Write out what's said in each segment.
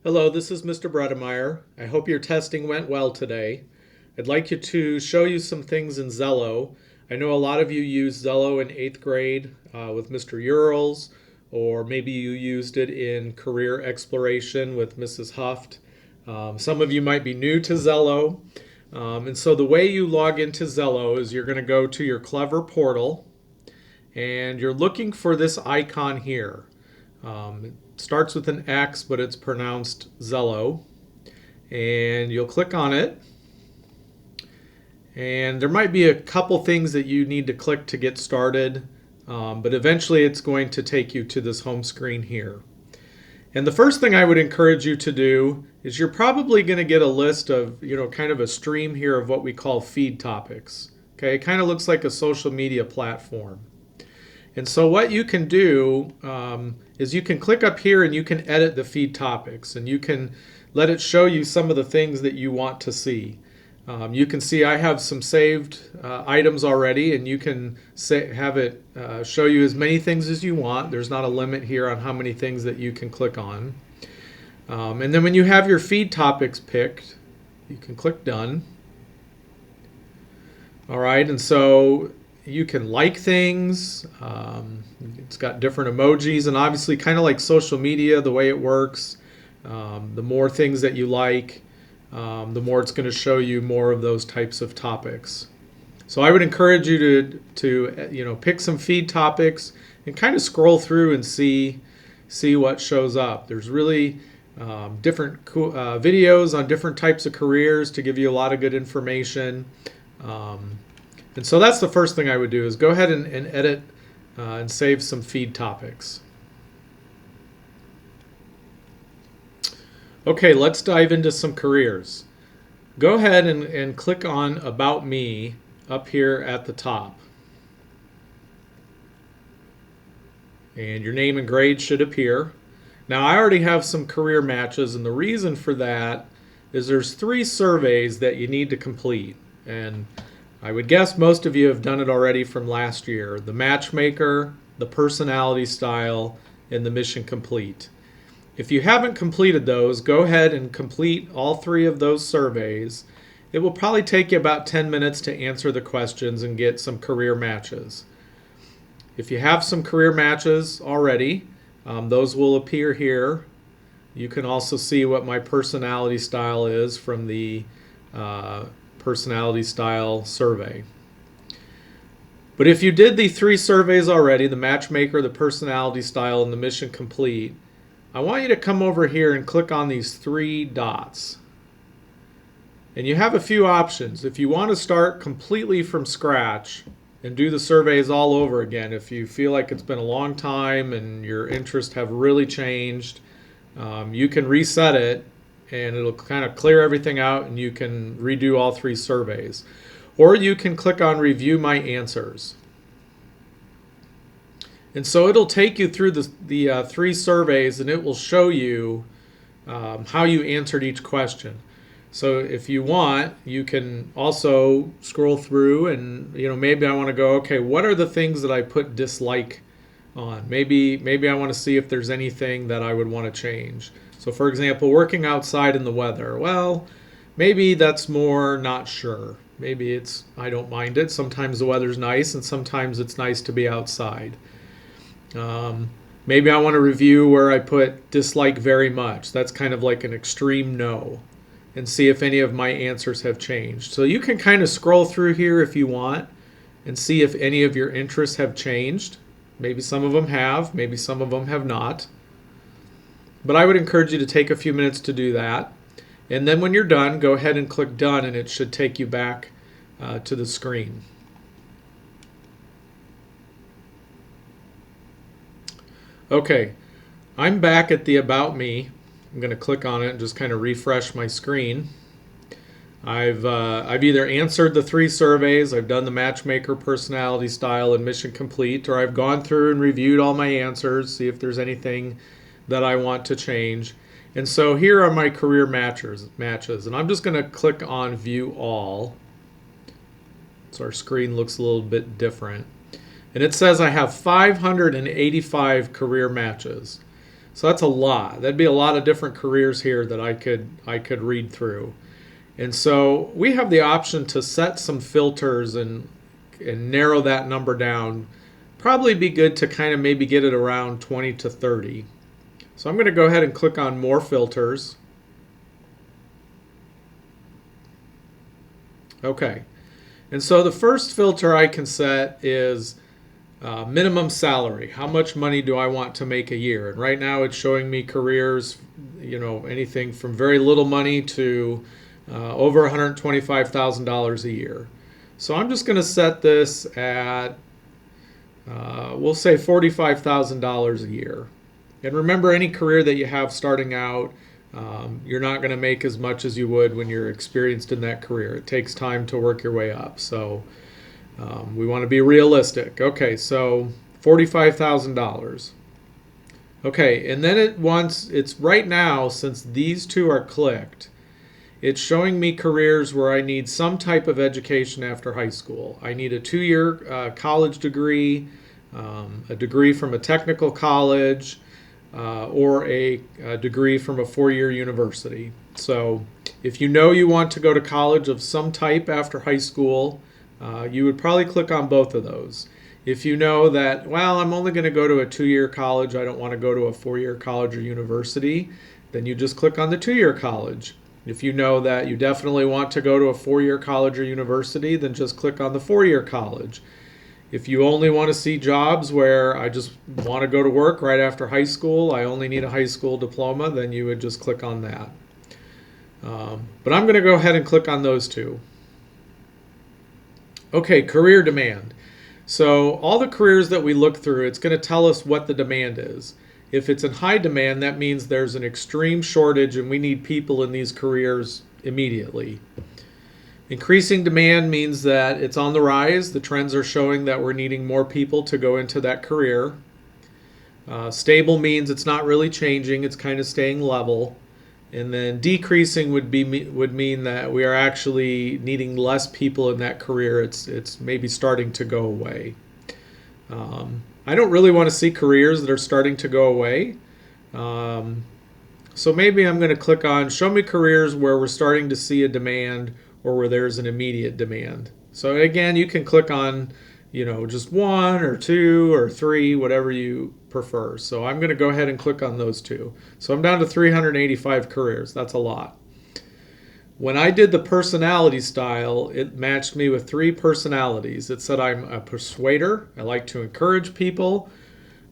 Hello, this is Mr. Bredemeyer. I hope your testing went well today. I'd like you to show you some things in Xello. I know a lot of you used Xello in 8th grade with Mr. Urals, or maybe you used it in career exploration with Mrs. Huft. Some of you might be new to Xello. And so the way you log into Xello is you're going to go to your Clever portal and you're looking for this icon here. It starts with an X, but it's pronounced Xello. And you'll click on it. And there might be a couple things that you need to click to get started, but eventually it's going to take you to this home screen here. And the first thing I would encourage you to do is you're probably going to get a list of, kind of a stream here of what we call feed topics. Okay, it kind of looks like a social media platform. And so what you can do is you can click up here and you can edit the feed topics and you can let it show you some of the things that you want to see. You can see I have some saved items already, and you can have it show you as many things as you want. There's not a limit here on how many things that you can click on. And then when you have your feed topics picked, you can click done. All right, and so you can like things. It's got different emojis, and obviously kind of like social media, the way it works, the more things that you like, the more it's going to show you more of those types of topics. So I would encourage you to pick some feed topics and kind of scroll through and see what shows up. There's really different videos on different types of careers to give you a lot of good information. And so that's the first thing I would do is go ahead and edit and save some feed topics. Okay, let's dive into some careers. Go ahead and click on About Me up here at the top. And your name and grade should appear. Now I already have some career matches, and the reason for that is there's 3 surveys that you need to complete. And I would guess most of you have done it already from last year. The Matchmaker, the Personality Style, and the Mission Complete. If you haven't completed those, go ahead and complete all 3 of those surveys. It will probably take you about 10 minutes to answer the questions and get some career matches. If you have some career matches already, those will appear here. You can also see what my personality style is from the personality style survey. But if you did the 3 surveys already, the Matchmaker, the Personality Style, and the Mission Complete, I want you to come over here and click on these 3 dots. And you have a few options. If you want to start completely from scratch and do the surveys all over again, if you feel like it's been a long time and your interests have really changed, you can reset it and it'll kind of clear everything out and you can redo all 3 surveys. Or you can click on Review My Answers. And so it'll take you through the 3 surveys and it will show you how you answered each question. So if you want, you can also scroll through and maybe I want to go, okay, what are the things that I put dislike on? Maybe I want to see if there's anything that I would want to change. So for example, working outside in the weather. Well, maybe that's more not sure. Maybe it's I don't mind it. Sometimes the weather's nice and sometimes it's nice to be outside. Maybe I want to review where I put dislike very much. That's kind of like an extreme no, and see if any of my answers have changed. So you can kind of scroll through here if you want and see if any of your interests have changed. Maybe some of them have, maybe some of them have not. But I would encourage you to take a few minutes to do that. And then when you're done, go ahead and click done and it should take you back to the screen. Okay, I'm back at the About Me. I'm going to click on it and just kind of refresh my screen. I've either answered the 3 surveys, I've done the Matchmaker, Personality Style, and Mission Complete, or I've gone through and reviewed all my answers, see if there's anything that I want to change. And so here are my career matches, and I'm just going to click on View All. So our screen looks a little bit different. And it says I have 585 career matches. So that's a lot. That'd be a lot of different careers here that I could read through. And so we have the option to set some filters and narrow that number down. Probably be good to kind of maybe get it around 20 to 30. So I'm going to go ahead and click on more filters. Okay. And so the first filter I can set is minimum salary. How much money do I want to make a year? And right now it's showing me careers, anything from very little money to over $125,000 a year. So I'm just going to set this at, we'll say $45,000 a year. And remember, any career that you have starting out, you're not going to make as much as you would when you're experienced in that career. It takes time to work your way up. So we want to be realistic. Okay, so $45,000. Okay, and then it's right now, since these two are clicked, it's showing me careers where I need some type of education after high school. I need a 2-year college degree, a degree from a technical college, or a degree from a 4-year university. So if you know you want to go to college of some type after high school, you would probably click on both of those. If you know that, well, I'm only going to go to a 2-year college, I don't want to go to a 4-year college or university, then you just click on the 2-year college. If you know that you definitely want to go to a 4-year college or university, then just click on the 4-year college. If you only want to see jobs where I just want to go to work right after high school, I only need a high school diploma, then you would just click on that. But I'm going to go ahead and click on those two. Okay, career demand. So all the careers that we look through, it's going to tell us what the demand is. If it's in high demand, that means there's an extreme shortage and we need people in these careers immediately. Increasing demand means that it's on the rise. The trends are showing that we're needing more people to go into that career. Stable means it's not really changing, it's kind of staying level. And then decreasing would mean that we are actually needing less people in that career. It's maybe starting to go away. I don't really want to see careers that are starting to go away. So maybe I'm going to click on show me careers where we're starting to see a demand or where there's an immediate demand. So again, you can click on, just 1 or 2 or 3, whatever you prefer. So I'm going to go ahead and click on those 2. So I'm down to 385 careers. That's a lot. When I did the personality style, it matched me with 3 personalities. It said I'm a persuader. I like to encourage people.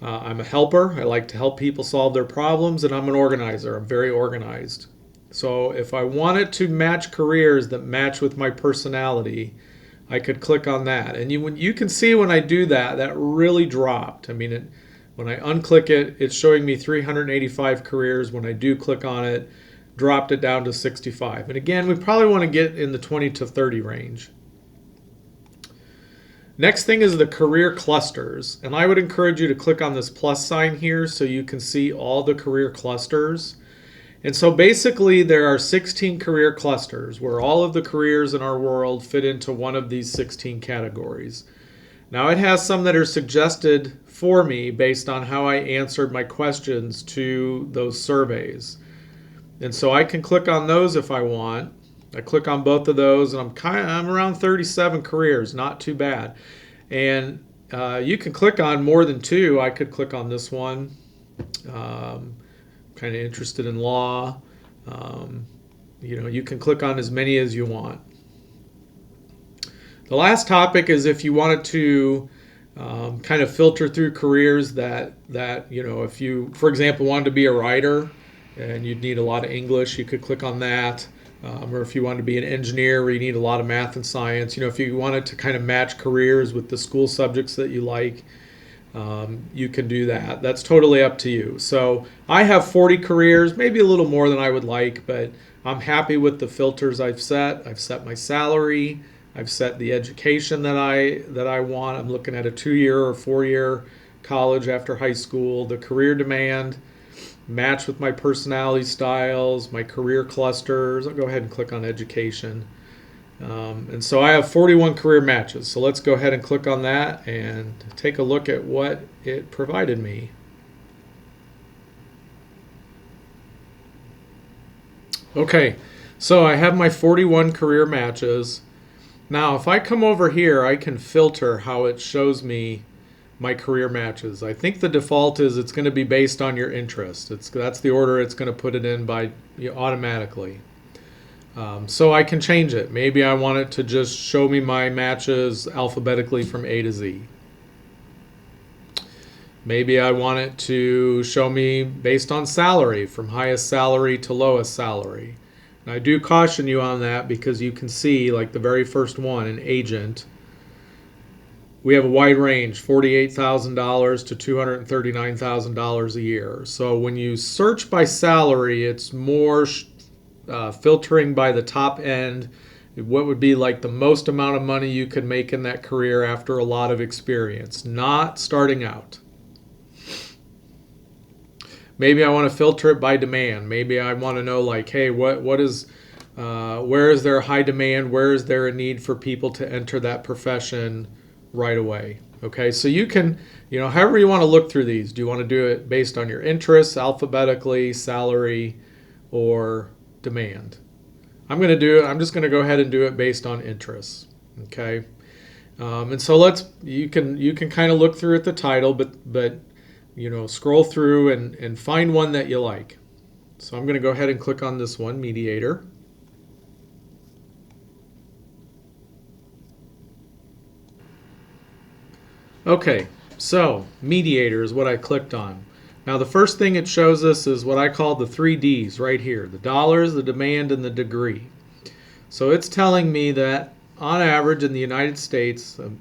I'm a helper. I like to help people solve their problems. And I'm an organizer. I'm very organized. So if I wanted to match careers that match with my personality, I could click on that. And you can see when I do that, that really dropped. I mean, when I unclick it, it's showing me 385 careers. When I do click on it, dropped it down to 65. And again, we probably want to get in the 20 to 30 range. Next thing is the career clusters. And I would encourage you to click on this plus sign here so you can see all the career clusters. And so basically there are 16 career clusters where all of the careers in our world fit into one of these 16 categories. Now it has some that are suggested for me based on how I answered my questions to those surveys. And so I can click on those if I want. I click on both of those and I'm around 37 careers, not too bad. And you can click on more than 2. I could click on this one. Kind of interested in law. You can click on as many as you want. The last topic is if you wanted to kind of filter through careers that if you, for example, wanted to be a writer and you'd need a lot of English, you could click on that. Or if you wanted to be an engineer where you need a lot of math and science, if you wanted to kind of match careers with the school subjects that you like, you can do that. That's totally up to you. So I have 40 careers, maybe a little more than I would like, but I'm happy with the filters I've set. I've set my salary. I've set the education that I want. I'm looking at a 2-year or 4-year college after high school. The career demand, match with my personality styles, my career clusters. I'll go ahead and click on education. And so I have 41 career matches. So let's go ahead and click on that and take a look at what it provided me. Okay, so I have my 41 career matches. Now, if I come over here, I can filter how it shows me my career matches. I think the default is it's going to be based on your interest. That's the order it's going to put it in by automatically. So I can change it. Maybe I want it to just show me my matches alphabetically from A to Z. Maybe I want it to show me based on salary, from highest salary to lowest salary. And I do caution you on that because you can see, like the very first one, an agent, we have a wide range, $48,000 to $239,000 a year. So when you search by salary, it's more filtering by the top end, what would be like the most amount of money you could make in that career after a lot of experience, not starting out. Maybe I want to filter it by demand. Maybe I want to know, like, hey, where is there a high demand? Where is there a need for people to enter that profession right away? Okay, so you can, however you want to look through these. Do you want to do it based on your interests, alphabetically, salary, or demand? I'm just going to go ahead and do it based on interests. Okay, and so you can kind of look through at the title, but scroll through and find one that you like. So I'm going to go ahead and click on this one, mediator. Okay, so mediator is what I clicked on. Now the first thing it shows us is what I call the 3Ds right here, the dollars, the demand, and the degree. So it's telling me that on average in the United States, a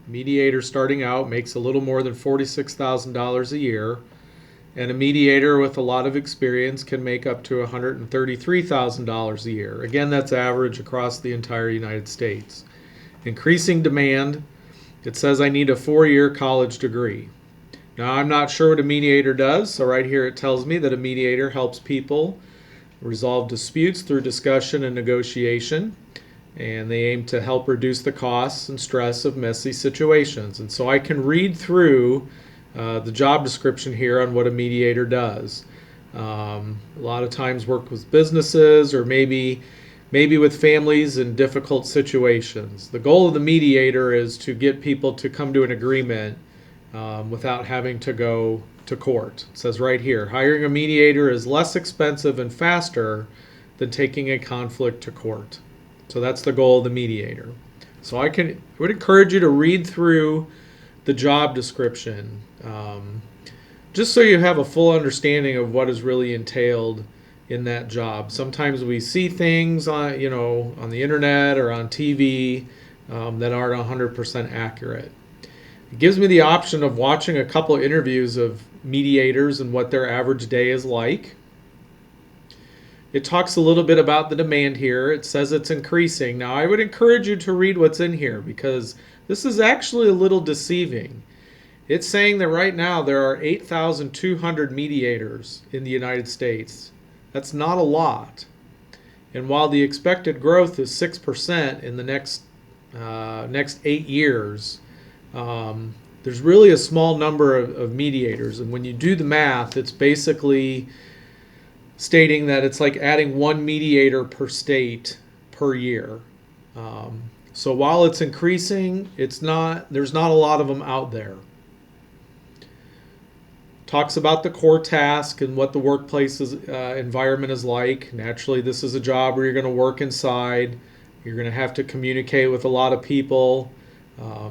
mediator starting out makes a little more than $46,000 a year, and a mediator with a lot of experience can make up to $133,000 a year. Again, that's average across the entire United States. Increasing demand, it says I need a 4-year college degree. Now, I'm not sure what a mediator does, so right here it tells me that a mediator helps people resolve disputes through discussion and negotiation, and they aim to help reduce the costs and stress of messy situations. And so I can read through the job description here on what a mediator does. A lot of times work with businesses or maybe with families in difficult situations. The goal of the mediator is to get people to come to an agreement without having to go to court. It says right here, hiring a mediator is less expensive and faster than taking a conflict to court. So that's the goal of the mediator. So I would encourage you to read through the job description, just so you have a full understanding of what is really entailed in that job. Sometimes we see things on the internet or on TV that aren't 100% accurate. It gives me the option of watching a couple of interviews of mediators and what their average day is like. It talks a little bit about the demand here. It says it's increasing. Now, I would encourage you to read what's in here because this is actually a little deceiving. It's saying that right now there are 8,200 mediators in the United States. That's not a lot. And while the expected growth is 6% in the next 8 years, there's really a small number of mediators. And when you do the math, it's basically stating that it's like adding one mediator per state per year. So while it's increasing, there's not a lot of them out there. Talks about the core task and what the workplace environment is like. Naturally, this is a job where you're going to work inside. You're going to have to communicate with a lot of people.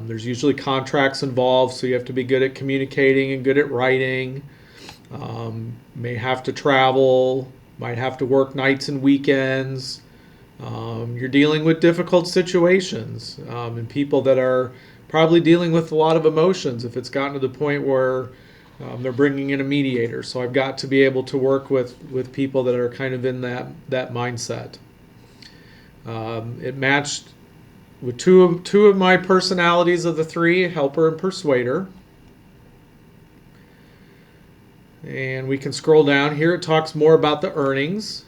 There's usually contracts involved, so you have to be good at communicating and good at writing. May have to travel, might have to work nights and weekends. You're dealing with difficult situations and people that are probably dealing with a lot of emotions if it's gotten to the point where they're bringing in a mediator. So I've got to be able to work with people that are kind of in that mindset. It matched with two of my personalities of the three, helper and persuader. And we can scroll down here. It talks more about the earnings.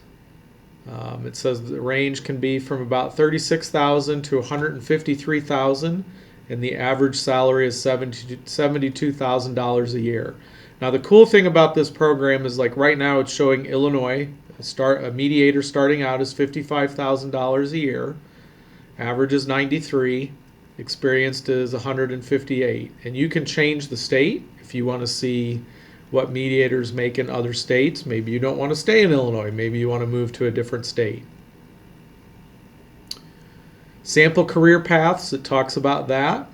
It says the range can be from about $36,000 to $153,000, and the average salary is $72,000 a year. Now the cool thing about this program is, like right now it's showing Illinois A mediator starting out is $55,000 a year. Average is 93. Experienced is 158. And you can change the state if you want to see what mediators make in other states. Maybe you don't want to stay in Illinois. Maybe you want to move to a different state. Sample career paths, it talks about that.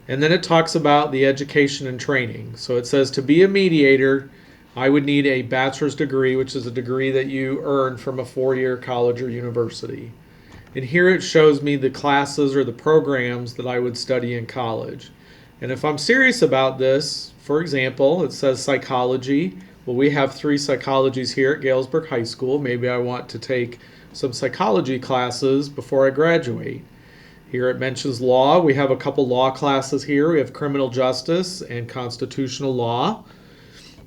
And then it talks about the education and training. So it says to be a mediator, I would need a bachelor's degree, which is a degree that you earn from a 4-year college or university. And here it shows me the classes or the programs that I would study in college. And if I'm serious about this, for example, it says psychology. Well, we have 3 psychologies here at Galesburg High School. Maybe I want to take some psychology classes before I graduate. Here it mentions law. We have a couple law classes here. We have criminal justice and constitutional law.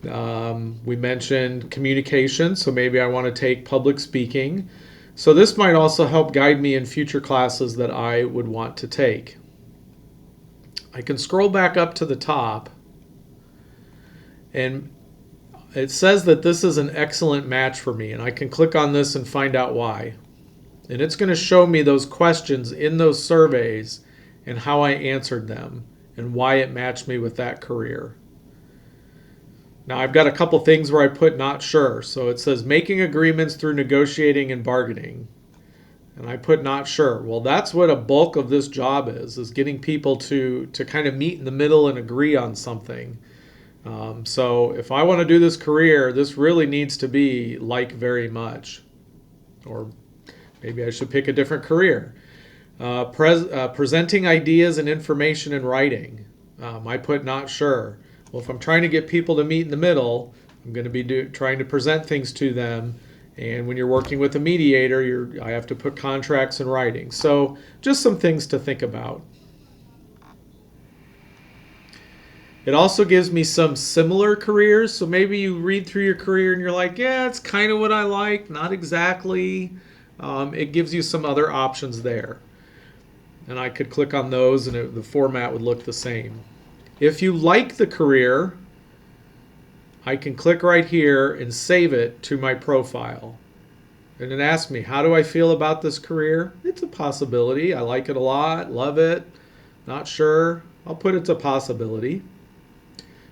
We mentioned communication, so maybe I want to take public speaking. So this might also help guide me in future classes that I would want to take. I can scroll back up to the top, and it says that this is an excellent match for me, and I can click on this and find out why. And it's going to show me those questions in those surveys and how I answered them and why it matched me with that career. Now I've got a couple things where I put not sure. So it says making agreements through negotiating and bargaining. And I put not sure. Well, that's what a bulk of this job is getting people to kind of meet in the middle and agree on something. So if I want to do this career, this really needs to be like very much. Or maybe I should pick a different career. Presenting ideas and information in writing. I put not sure. Well, if I'm trying to get people to meet in the middle, I'm going to be trying to present things to them. And when you're working with a mediator, I have to put contracts in writing. So just some things to think about. It also gives me some similar careers. So maybe you read through your career and you're like, yeah, it's kind of what I like. Not exactly. It gives you some other options there. And I could click on those and the format would look the same. If you like the career, I can click right here and save it to my profile. And it asks me, how do I feel about this career? It's a possibility. I like it a lot, love it, not sure. I'll put it's a possibility.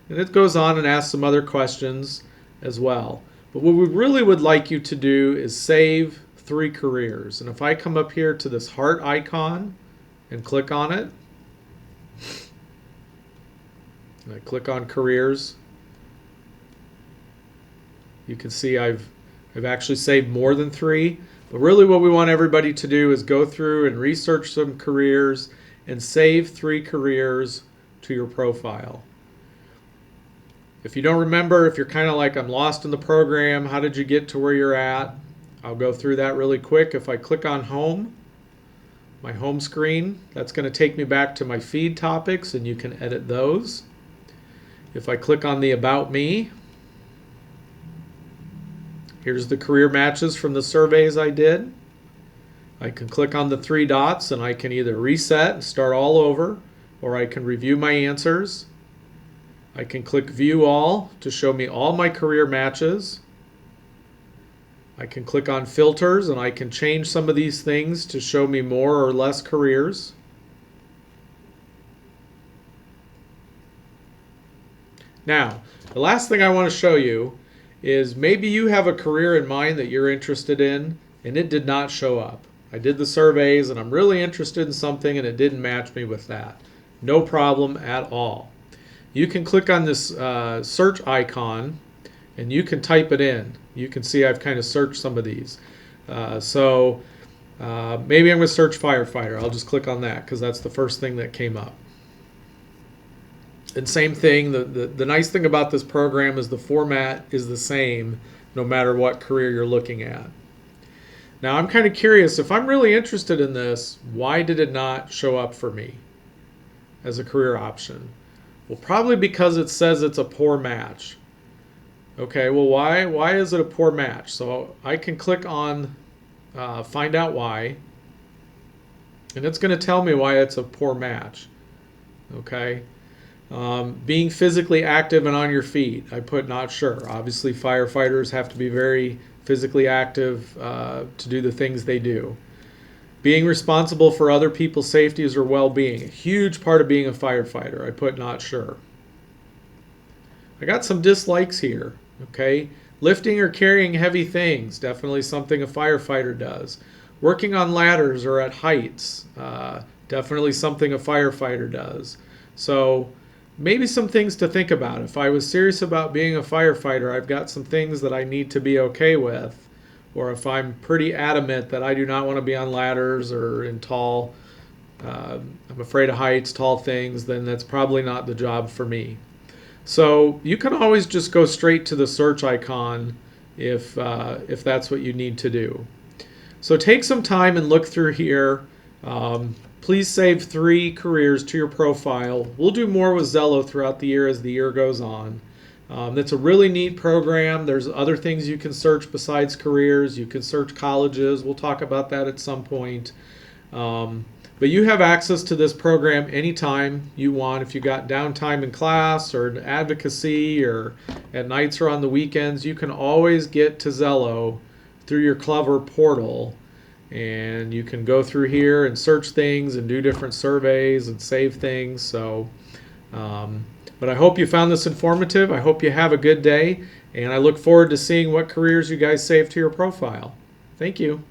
And it goes on and asks some other questions as well. But what we really would like you to do is save 3 careers. And if I come up here to this heart icon and click on it, and I click on careers, you can see I've actually saved more than 3. But really what we want everybody to do is go through and research some careers and save 3 careers to your profile. If you don't remember, if you're kind of like, I'm lost in the program, how did you get to where you're at? I'll go through that really quick. If I click on home, my home screen, that's going to take me back to my feed topics and you can edit those. If I click on the About Me, here's the career matches from the surveys I did. I can click on the 3 dots and I can either reset and start all over, or I can review my answers. I can click View All to show me all my career matches. I can click on Filters and I can change some of these things to show me more or less careers. Now, the last thing I want to show you is maybe you have a career in mind that you're interested in and it did not show up. I did the surveys and I'm really interested in something and it didn't match me with that. No problem at all. You can click on this search icon and you can type it in. You can see I've kind of searched some of these. Maybe I'm going to search firefighter. I'll just click on that because that's the first thing that came up. And same thing, the nice thing about this program is the format is the same no matter what career you're looking at. Now I'm kind of curious, if I'm really interested in this, why did it not show up for me as a career option? Well, probably because it says it's a poor match. Okay, well, why is it a poor match? So I can click on Find Out Why, and it's going to tell me why it's a poor match. Okay, Being physically active and on your feet, I put not sure. Obviously, firefighters have to be very physically active to do the things they do. Being responsible for other people's safety or well-being, a huge part of being a firefighter, I put not sure. I got some dislikes here, okay? Lifting or carrying heavy things, definitely something a firefighter does. Working on ladders or at heights, definitely something a firefighter does. So maybe some things to think about. If I was serious about being a firefighter, I've got some things that I need to be okay with. Or if I'm pretty adamant that I do not want to be on ladders or in tall, I'm afraid of heights, tall things, then that's probably not the job for me. So you can always just go straight to the search icon if that's what you need to do. So take some time and look through here. Please save 3 careers to your profile. We'll do more with Xello throughout the year as the year goes on. It's a really neat program. There's other things you can search besides careers. You can search colleges. We'll talk about that at some point. But you have access to this program anytime you want. If you got downtime in class or advocacy or at nights or on the weekends, you can always get to Xello through your Clever portal. And you can go through here and search things and do different surveys and save things. But I hope you found this informative. I hope you have a good day. And I look forward to seeing what careers you guys save to your profile. Thank you.